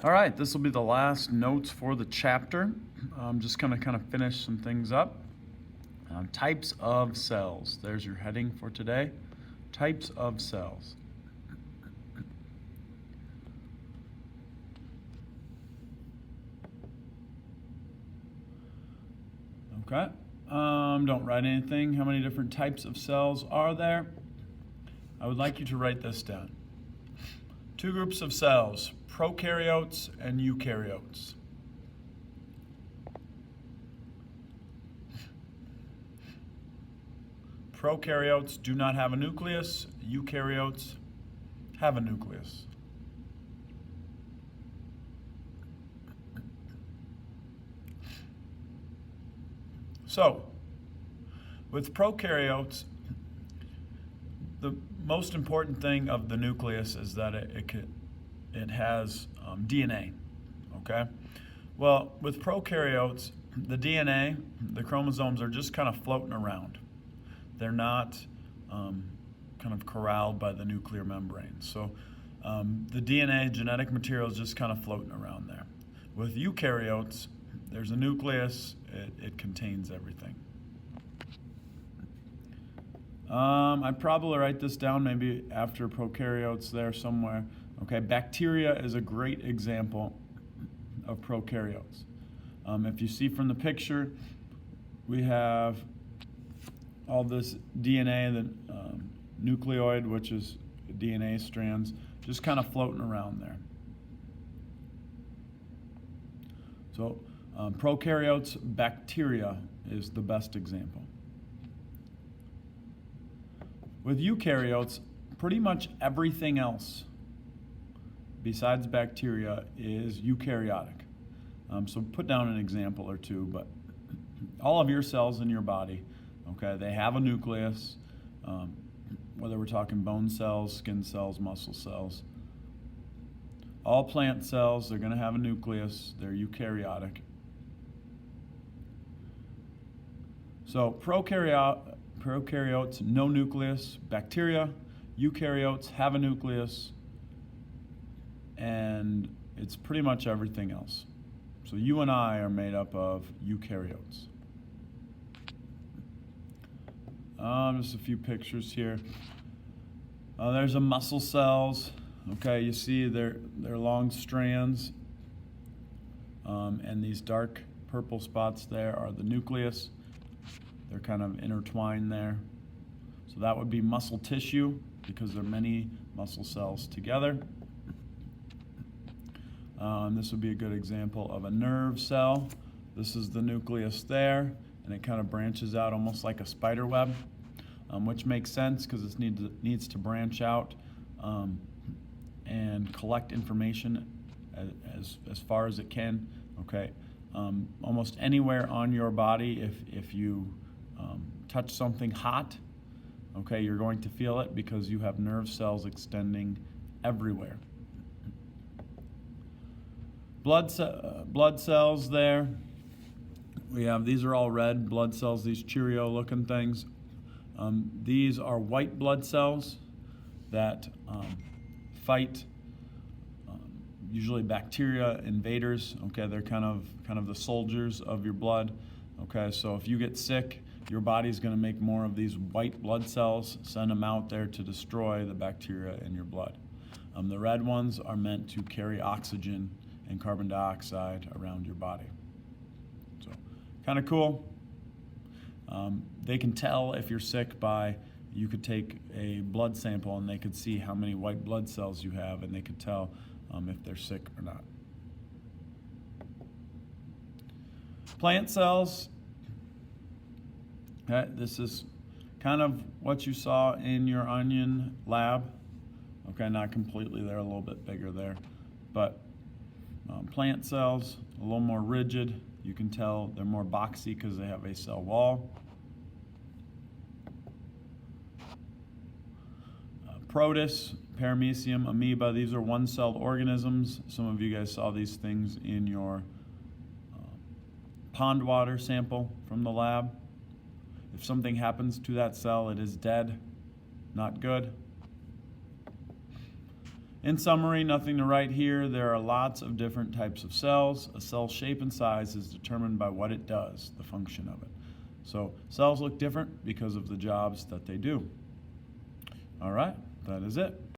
All right, this will be the last notes for the chapter. I'm just going to kind of finish some things up. Types of cells. There's your heading for today. Types of cells. Okay. Don't write anything. How many different types of cells are there? I would like you to write this down. Two groups of cells, prokaryotes and eukaryotes. Prokaryotes do not have a nucleus. Eukaryotes have a nucleus. So, with prokaryotes, the most important thing of the nucleus is that it has DNA, okay? Well, with prokaryotes, the DNA, the chromosomes are just kind of floating around. They're not kind of corralled by the nuclear membrane. So the DNA, genetic material, is just kind of floating around there. With eukaryotes, there's a nucleus. It contains everything. I'd probably write this down maybe after prokaryotes there somewhere. Okay, bacteria is a great example of prokaryotes. If you see from the picture, we have all this DNA, the nucleoid, which is DNA strands, just kind of floating around there. So prokaryotes, bacteria is the best example. With eukaryotes, pretty much everything else besides bacteria is eukaryotic. So put down an example or two, but all of your cells in your body, okay, they have a nucleus, whether we're talking bone cells, skin cells, muscle cells. All plant cells, they're going to have a nucleus. They're eukaryotic. So prokaryotes, no nucleus. Bacteria, eukaryotes have a nucleus. And it's pretty much everything else. So you and I are made up of eukaryotes. Just a few pictures here. There's a muscle cells. Okay, you see they're long strands, and these dark purple spots there are the nucleus. They're kind of intertwined there. So that would be muscle tissue because there are many muscle cells together. This would be a good example of a nerve cell. This is the nucleus there, and it kind of branches out almost like a spider web, which makes sense because it needs to branch out and collect information as far as it can. Okay, almost anywhere on your body, if you touch something hot, okay, you're going to feel it because you have nerve cells extending everywhere. Blood cells there. These are all red blood cells, these Cheerio looking things. These are white blood cells that fight usually bacteria invaders. Okay, they're kind of the soldiers of your blood. Okay, so if you get sick, your body's going to make more of these white blood cells, send them out there to destroy the bacteria in your blood. The red ones are meant to carry oxygen and carbon dioxide around your body. So kind of cool. They can tell if you're sick by, you could take a blood sample and they could see how many white blood cells you have, and they could tell if they're sick or not. Plant cells. Okay, this is kind of what you saw in your onion lab. Okay, not completely there, a little bit bigger there. But plant cells, a little more rigid. You can tell they're more boxy because they have a cell wall. Protists, paramecium, amoeba, these are one-celled organisms. Some of you guys saw these things in your pond water sample from the lab. If something happens to that cell, it is dead, not good. In summary, nothing to write here. There are lots of different types of cells. A cell's shape and size is determined by what it does, the function of it. So cells look different because of the jobs that they do. All right, that is it.